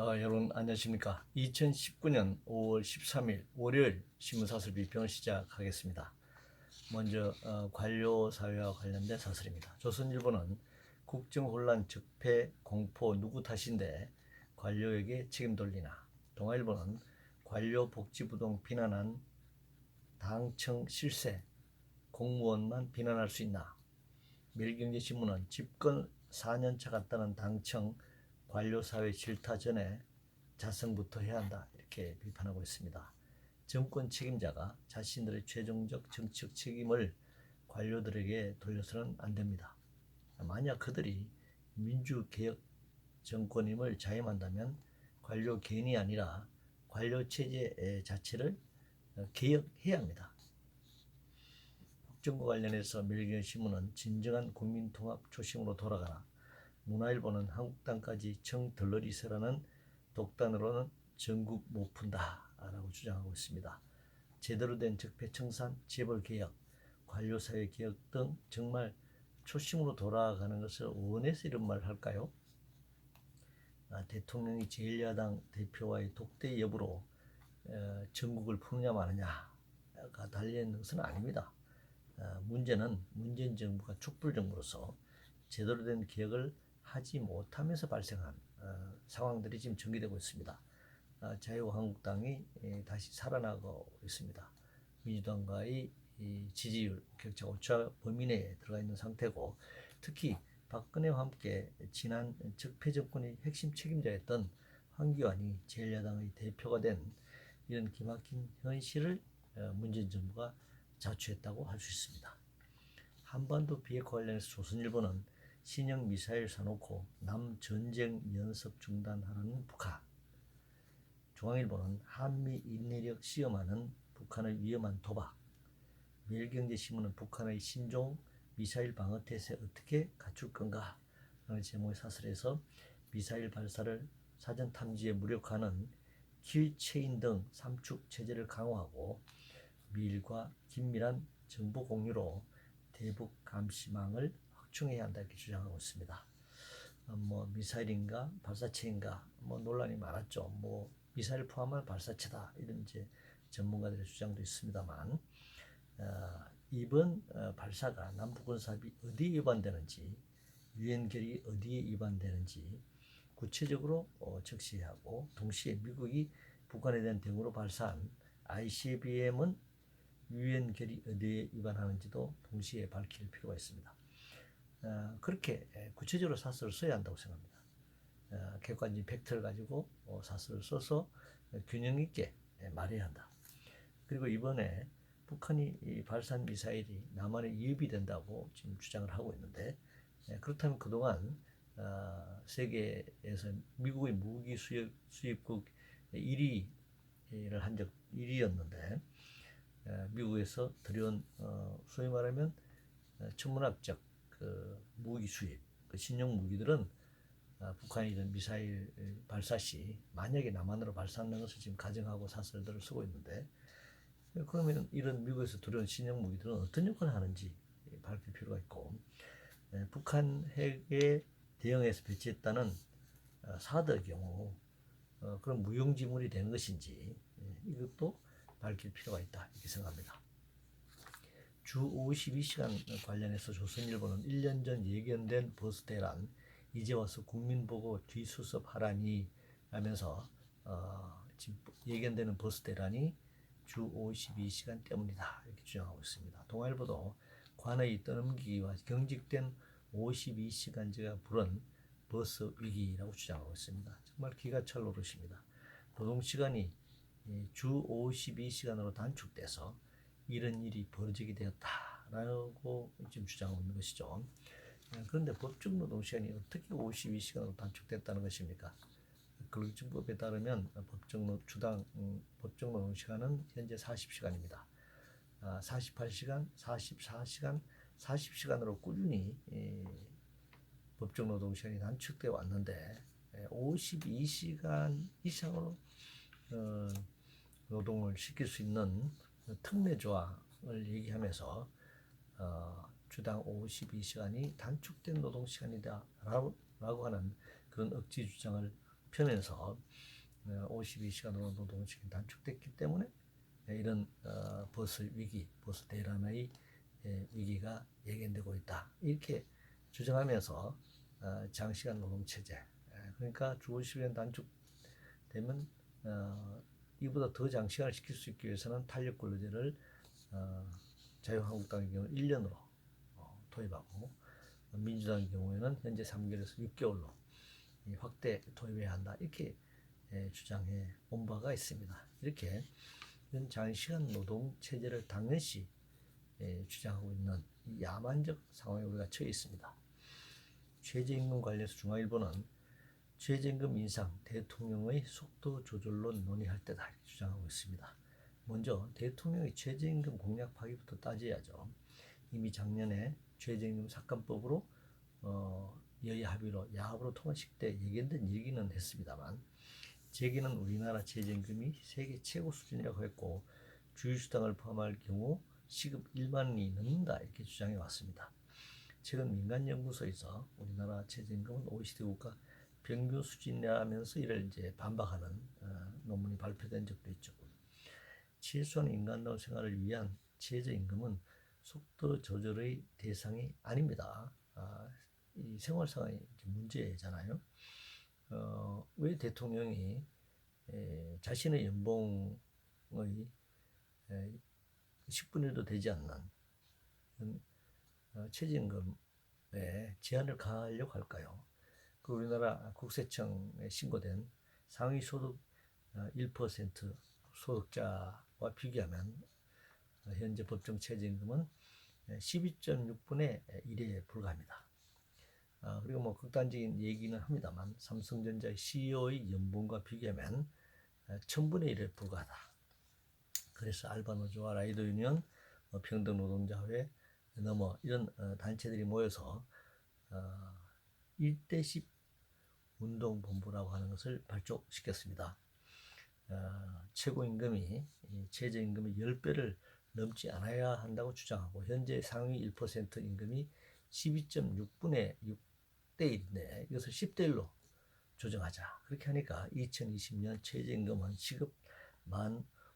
여러분 안녕하십니까? 2019년 5월 13일 월요일 신문사설 비평을 시작하겠습니다. 먼저 관료사회와 관련된 사설입니다. 조선일보는 국정혼란 적폐 공포 누구 탓인데 관료에게 책임 돌리나. 동아일보는 관료 복지부동 비난한 당청 실세 공무원만 비난할 수 있나. 매일경제신문은 집권 4년차 같다는 당청 관료사회 질타 전에 자성부터 해야 한다, 이렇게 비판하고 있습니다. 정권 책임자가 자신들의 최종적 정치적 책임을 관료들에게 돌려서는 안 됩니다. 만약 그들이 민주개혁 정권임을 자임한다면 관료 개인이 아니라 관료체제 자체를 개혁해야 합니다. 국정과 관련해서 매일경제신문은 진정한 국민통합 초심으로 돌아가라. 문화일보는 한국당까지 정덜러리세라는 독단으로는 전국 못 푼다 라고 주장하고 있습니다. 제대로 된 적폐청산, 재벌개혁, 관료사회 개혁 등 정말 초심으로 돌아가는 것을 원해서 이런 말을 할까요? 대통령이 제1야당 대표와의 독대 여부로 전국을 푸느냐 마느냐가 달려있는 것은 아닙니다. 문제는 문재인 정부가 촛불 정부로서 제대로 된 개혁을 하지 못하면서 발생한 상황들이 지금 전개되고 있습니다. 자유한국당이 다시 살아나고 있습니다. 민주당과의 지지율 격차 오차 범위 내에 들어가 있는 상태고, 특히 박근혜와 함께 지난 적폐 정권의 핵심 책임자였던 황교안이 제1야당의 대표가 된 이런 기막힌 현실을 문재인 정부가 자초했다고 할 수 있습니다. 한반도 비핵화 관련해서 조선일보는 신형 미사일 사놓고 남 전쟁 연습 중단하라는 북한. 중앙일보는 한미 인내력 시험하는 북한의 위험한 도박. 매일경제신문은 북한의 신종 미사일 방어 태세 어떻게 갖출 건가 라는 제목의 사설에서 미사일 발사를 사전 탐지에 무력화하는 킬체인 등 삼축 체제를 강화하고 미일과 긴밀한 정보 공유로 대북 감시망을 확충해야 한다, 이렇게 주장하고 있습니다. 미사일인가 발사체인가 논란이 많았죠. 미사일 포함한 발사체다, 이런 이제 전문가들의 주장도 있습니다만, 이번 발사가 남북군사합의 어디에 위반되는지, 유엔 결의 어디에 위반되는지 구체적으로 적시해야 하고, 동시에 미국이 북한에 대한 대응으로 발사한 ICBM은 유엔 결의 어디에 위반하는지도 동시에 밝힐 필요가 있습니다. 그렇게 구체적으로 사설을 써야 한다고 생각합니다. 객관적인 팩트를 가지고 사설을 써서 균형 있게 말해야 한다. 그리고 이번에 북한이 발사한 미사일이 남한에 위협이 된다고 지금 주장을 하고 있는데, 그렇다면 그동안 세계에서 미국의 무기 수입국 1위를 한 적 1위였는데, 미국에서 들여온 소위 말하면 천문학적 무기 수입, 신형 무기들은 북한이 이런 미사일 발사 시 만약에 남한으로 발사하는 것을 지금 가정하고 사설들을 쓰고 있는데, 그러면 이런 미국에서 들여온 신형 무기들은 어떤 역할을 하는지 밝힐 필요가 있고, 북한 핵에 대응해서 배치했다는 사드의 경우 그런 무용지물이 되는 것인지 이것도 밝힐 필요가 있다, 이렇게 생각합니다. 주 52시간 관련해서 조선일보는 1년 전 예견된 버스 대란, 이제 와서 국민 보고 뒤수습하라니 라면서 지금 예견되는 버스 대란이 주 52시간 때문이다, 이렇게 주장하고 있습니다. 동아일보도 관의 떠넘기기와 경직된 52시간제가 부른 버스 위기라고 주장하고 있습니다. 정말 기가찰 노릇입니다. 노동시간이 주 52시간으로 단축돼서 이런 일이 벌어지게 되었다라고 지금 주장하고 있는 것이죠. 그런데 법정 노동시간이 어떻게 52시간으로 단축됐다는 것입니까? 근로기준법에 따르면 주당 법정 노동시간은 현재 40시간입니다. 48시간, 44시간, 40시간으로 꾸준히 법정 노동시간이 단축되어 왔는데, 52시간 이상으로 노동을 시킬 수 있는 특례 조항을 얘기하면서 주당 52시간이 단축된 노동시간이다 라고 하는 그런 억지 주장을 편에서 52시간 노동시간이 단축됐기 때문에 이런 버스 위기, 버스 대란의 위기가 예견되고 있다. 이렇게 주장하면서 장시간 노동체제, 그러니까 주 50시간 단축되면 이보다 더 장시간을 시킬 수 있기 위해서는 탄력근로제를 자유한국당의 경우는 1년으로 도입하고, 민주당의 경우에는 현재 3개월에서 6개월로 확대 도입해야 한다. 이렇게 주장해 온 바가 있습니다. 이렇게 이런 장시간 노동 체제를 당연시 주장하고 있는 이 야만적 상황에 우리가 처해 있습니다. 최저임금 관련해서 중앙일보는 최저임금 인상 대통령의 속도 조절로 논의할 때다 이렇게 주장하고 있습니다. 먼저 대통령의 최저임금 공약 파기부터 따져야죠. 이미 작년에 최저임금 삭감법으로 여야 합의로 야합으로 통과식 때 예견된 얘기는 했습니다만, 재계는 우리나라 최저임금이 세계 최고 수준이라고 했고 주휴수당을 포함할 경우 시급 1만 원이 넘는다 이렇게 주장해 왔습니다. 최근 민간연구소에서 우리나라 최저임금은 OECD 국가 평균 수준이라면서 이를 이제 반박하는 논문이 발표된 적도 있죠. 최소한 인간다운 생활을 위한 최저임금은 속도 조절의 대상이 아닙니다. 이 생활상의 문제잖아요. 왜 대통령이 자신의 연봉의 10분의 1도 되지 않는 최저임금에 제한을 가하려고 할까요? 그 우리나라 국세청에 신고된 상위소득 1% 소득자와 비교하면 현재 법정 최저임금은 12.6분의 1에 불과합니다. 그리고 뭐 극단적인 얘기는 합니다만 삼성전자의 CEO의 연봉과 비교하면 1000분의 1에 불과하다. 그래서 알바노조와 라이더 유니언, 평등 노동자회 넘어 이런 단체들이 모여서 1대10 운동본부라고 하는 것을 발족시켰습니다. 최고임금이 최저임금의 10배를 넘지 않아야 한다고 주장하고, 현재 상위 1% 임금이 12.6분의 6대 1인데 이것을 10대 1로 조정하자. 그렇게 하니까 2020년 최저임금은 시급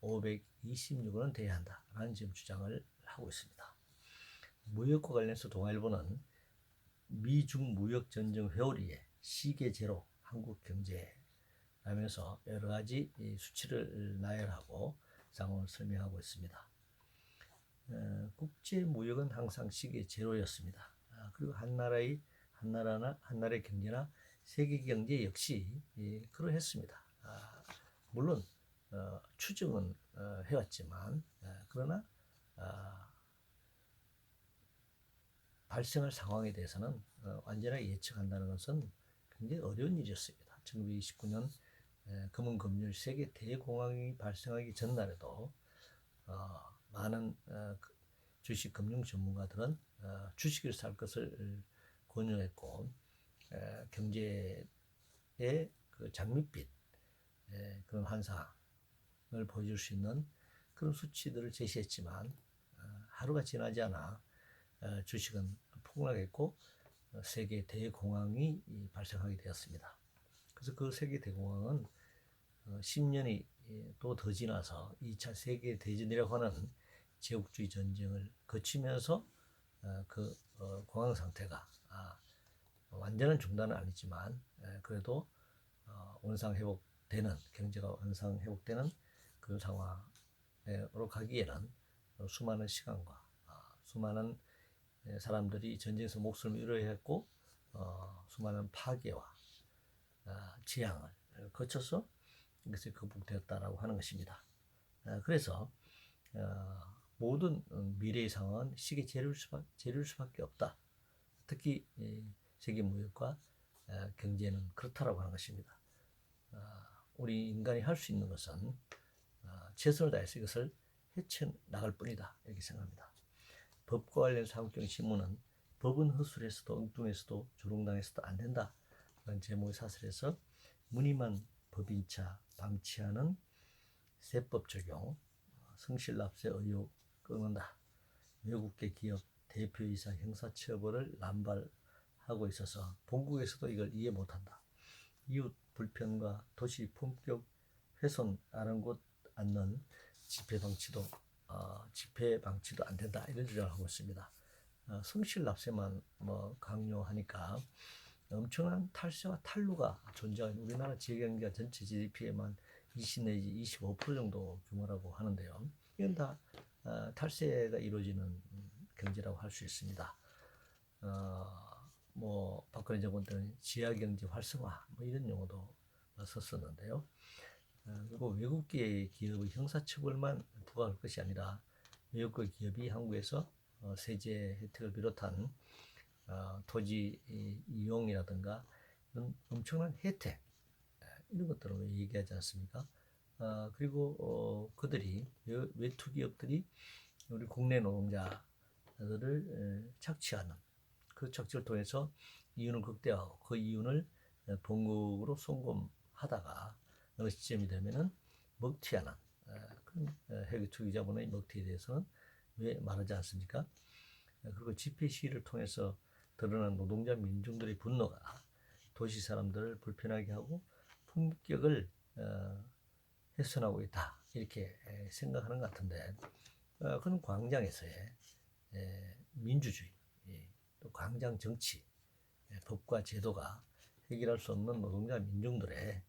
1526원은 돼야 한다라는 지금 주장을 하고 있습니다. 무역과 관련해서 동아일보는 미중 무역 전쟁 회오리에 시계 제로 한국 경제 라면서 여러 가지 수치를 나열하고 상황을 설명하고 있습니다. 국제 무역은 항상 시계 제로였습니다. 그리고 한나라의 경제나 세계 경제 역시 그러했습니다. 물론 추정은 해왔지만 그러나 발생할 상황에 대해서는 완전하게 예측한다는 것은 굉장히 어려운 일이었습니다. 1929년 금은금융 세계 대공황이 발생하기 전날에도 많은 주식 금융 전문가들은 주식을 살 것을 권유했고, 경제의 그 장밋빛 그런 환상을 보여줄 수 있는 그런 수치들을 제시했지만 하루가 지나지 않아 주식은 폭락했고 세계 대공황이 발생하게 되었습니다. 그래서 그 세계 대공황은 10년이 또 더 지나서 2차 세계 대전이라고 하는 제국주의 전쟁을 거치면서 그 공황 상태가 완전한 중단은 아니지만 그래도 원상 회복되는, 경제가 원상 회복되는 그 상황으로 가기에는 수많은 시간과 수많은 사람들이 전쟁에서 목숨을 잃어야 했고 수많은 파괴와 재앙을 거쳐서 이것이 극복되었다라고 하는 것입니다. 그래서 모든 미래의 상황은 시계 재료일 수밖에 없다. 특히 세계 무역과 경제는 그렇다라고 하는 것입니다. 우리 인간이 할 수 있는 것은 최선을 다해서 이것을 헤쳐나갈 뿐이다 이렇게 생각합니다. 법과 관련해서 한국경제신문은 법은 허술해서도 엉뚱해서도 조롱당해서도 안 된다 라는 제목의 사설에서 무늬만 법인차 방치하는 세법 적용, 성실납세 의혹 끊는다, 외국계 기업 대표이사 형사처벌을 남발하고 있어서 본국에서도 이걸 이해 못한다, 이웃 불편과 도시 품격 훼손 아랑곳 않는 집회 방치도 안 된다 이런 주장을 하고 있습니다. 성실 납세만 강요하니까 엄청난 탈세와 탈루가 존재하는 우리나라 지역경제가 전체 GDP에만 20 내지 25% 정도 규모라고 하는데요. 이건 다 탈세가 이루어지는 경제라고 할 수 있습니다. 박근혜 정권 때는 지하경제 활성화 이런 용어도 썼었는데요. 그리고 외국계 기업의 형사처벌만 부과할 것이 아니라 외국계 기업이 한국에서 세제 혜택을 비롯한 토지 이용이라든가 이런 엄청난 혜택 이런 것들을 얘기하지 않습니까? 그리고 그들이 외투 기업들이 우리 국내 노동자들을 착취하는 그 착취를 통해서 이윤을 극대화하고 그 이윤을 본국으로 송금하다가 어느 시점이 되면은 먹튀하는 그런 해외 투기자본의 먹튀에 대해서는 왜 말하지 않습니까? 그리고 집회 시위를 통해서 드러난 노동자 민중들의 분노가 도시 사람들을 불편하게 하고 품격을 훼손하고 있다 이렇게 생각하는 것 같은데 그런 광장에서의 민주주의 또 광장 정치 법과 제도가 해결할 수 없는 노동자 민중들의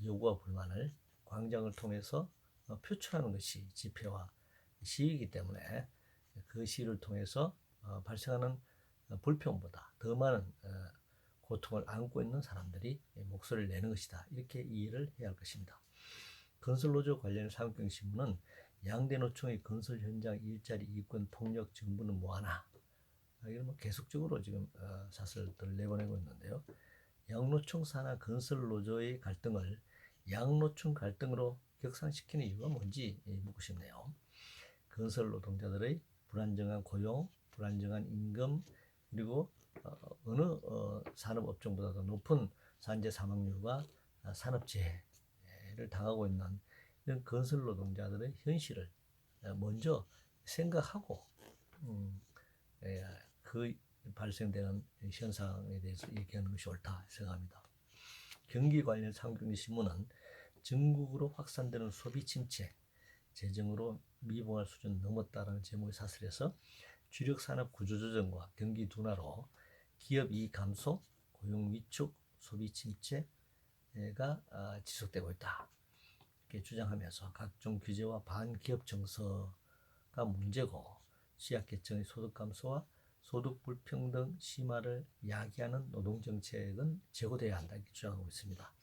요구와 불만을 광장을 통해서 표출하는 것이 집회와 시위이기 때문에 그 시위를 통해서 발생하는 불평보다 더 많은 고통을 안고 있는 사람들이 목소리를 내는 것이다. 이렇게 이해를 해야 할 것입니다. 건설노조 관련 산업경신문은 양대 노총의 건설 현장 일자리 이권 폭력 정부는 뭐하나 이런 계속적으로 지금 사설들을 내보내고 있는데요. 양노총 산하 건설노조의 갈등을 양노총 갈등으로 격상시키는 이유가 뭔지 묻고 싶네요. 건설 노동자들의 불안정한 고용, 불안정한 임금, 그리고 어느 산업업종보다도 높은 산재 사망률과 산업재해를 당하고 있는 이런 건설 노동자들의 현실을 먼저 생각하고 그 발생되는 현상에 대해서 얘기하는 것이 옳다 생각합니다. 경기 관련 상경신문은 전국으로 확산되는 소비 침체, 재정으로 미봉할 수준 넘었다라는 제목의 사설에서 주력 산업 구조 조정과 경기 둔화로 기업 이익 감소, 고용 위축, 소비 침체가 지속되고 있다. 이렇게 주장하면서 각종 규제와 반기업 정서가 문제고 취약계층의 소득 감소와 소득 불평등 심화를 야기하는 노동정책은 제고되어야 한다 이렇게 주장하고 있습니다.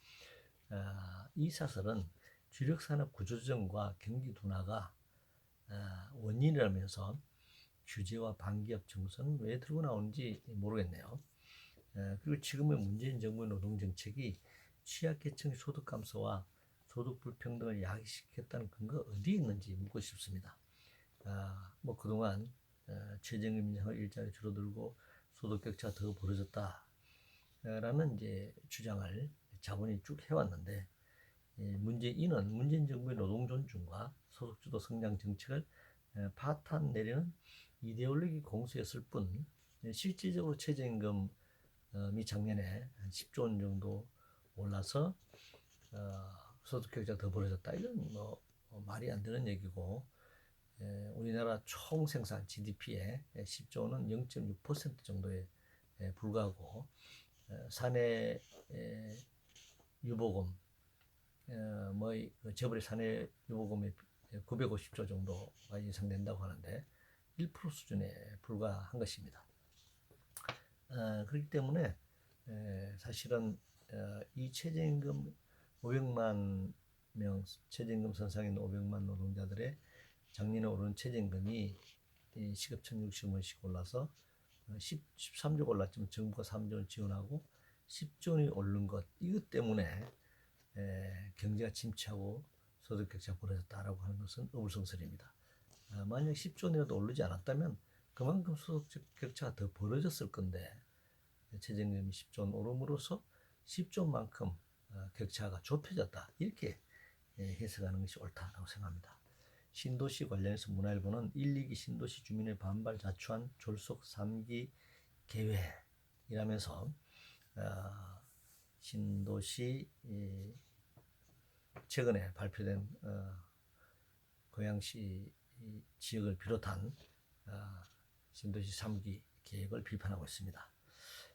이 사설은 주력산업 구조조정과 경기 둔화가 원인이라면서 규제와 반기업 정서는 왜 들고 나오는지 모르겠네요. 그리고 지금의 문재인 정부의 노동정책이 취약계층의 소득 감소와 소득 불평등을 야기시켰다는 근거가 어디에 있는지 묻고 싶습니다. 그동안 최저임금 인상을 일자리 줄어들고 소득 격차가 더 벌어졌다라는 이제 주장을 자본이 쭉 해왔는데 문재인은 문재인 정부의 노동 존중과 소득주도 성장 정책을 파탄 내리는 이데올로기 공수였을 뿐 실질적으로 최저임금이 작년에 한 10조 원 정도 올라서 소득 격차가 더 벌어졌다 이건 말이 안 되는 얘기고 우리나라 총 생산 GDP의 10조 원은 0.6% 정도에 불과하고 사내 유보금 재벌의 사내 유보금이 950조 정도가 예상된다고 하는데 1% 수준에 불과한 것입니다. 그렇기 때문에 사실은 이 최저임금 500만 명 최저임금 선상에 있는 500만 노동자들의 작년에 오른 최저임금이 시급 1,060원씩 올라서 13조가 올랐지만 정부가 3조를 지원하고 10조 원이 오른 것 이것 때문에 경제가 침체하고 소득 격차가 벌어졌다라고 하는 것은 어불성설입니다. 만약 10조 원이라도 오르지 않았다면 그만큼 소득 격차가 더 벌어졌을 건데 최저임금이 10조 원 오름으로써 10조 원만큼 격차가 좁혀졌다 이렇게 해석하는 것이 옳다라고 생각합니다. 신도시 관련해서 문화일보는 1, 2기 신도시 주민의 반발 자초한 졸속 3기 계획이라면서 신도시 최근에 발표된 고양시 지역을 비롯한 신도시 3기 계획을 비판하고 있습니다.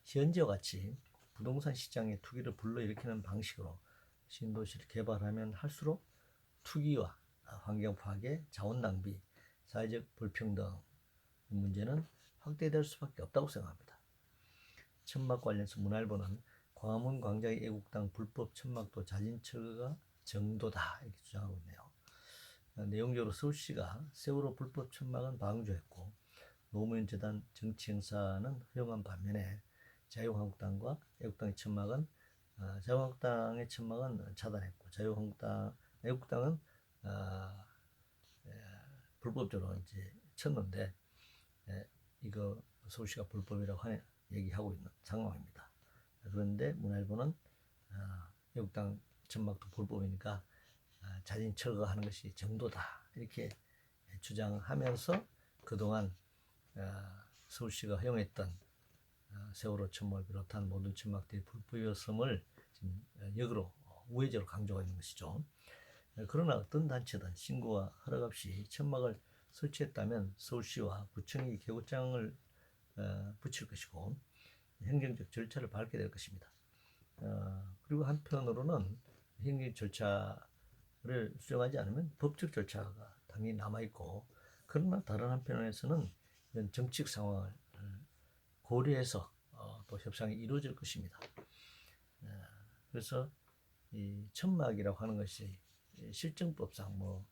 현재와 같이 부동산 시장의 투기를 불러일으키는 방식으로 신도시를 개발하면 할수록 투기와 환경 파괴, 자원 낭비, 사회적 불평등 문제는 확대될 수밖에 없다고 생각합니다. 천막 관련해서 문화일보는 광화문 광장의 애국당 불법 천막도 자진 철거가 정도다 이렇게 주장하고 있네요. 내용적으로 서울시가 세월호 불법 천막은 방조했고 노무현 재단 정치 행사는 허용한 반면에 자유한국당과 애국당의 천막은 자유한국당의 천막은 차단했고 애국당은 불법적으로 이제 쳤는데 이거 서울시가 불법이라고 얘기하고 있는 상황입니다. 그런데 문화일보는 애국당 천막도 불법이니까 자진 철거하는 것이 정도다 이렇게 주장하면서 그동안 서울시가 허용했던 세월호 천막을 비롯한 모든 천막들이 불법이었음을 지금 역으로 우회적으로 강조하고 있는 것이죠. 그러나 어떤 단체든 신고와 허락 없이 천막을 설치했다면 서울시와 구청이 개고장을 붙일 것이고 행정적 절차를 밟게 될 것입니다. 그리고 한편으로는 행정 절차를 수정하지 않으면 법적 절차가 당연히 남아있고 그러나 다른 한편에서는 이런 정치적 상황을 고려해서 또 협상이 이루어질 것입니다. 그래서 이 천막이라고 하는 것이 실정법상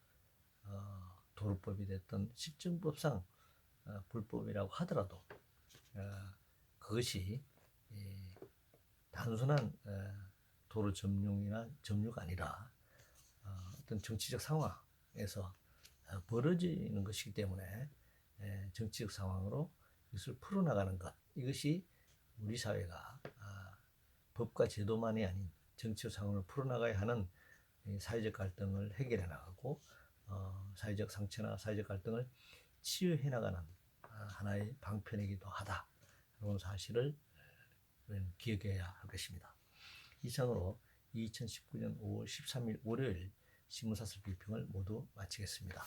도로법이 됐던 실정법상 불법이라고 하더라도 그것이 단순한 도로 점유가 아니라 어떤 정치적 상황에서 벌어지는 것이기 때문에 정치적 상황으로 이것을 풀어나가는 것 이것이 우리 사회가 법과 제도만이 아닌 정치적 상황을 풀어나가야 하는 사회적 갈등을 해결해 나가고 사회적 상처나 사회적 갈등을 치유해 나가는 하나의 방편이기도 하다. 이런 사실을 기억해야 할 것입니다. 이상으로 2019년 5월 13일 월요일 신문사설 비평을 모두 마치겠습니다.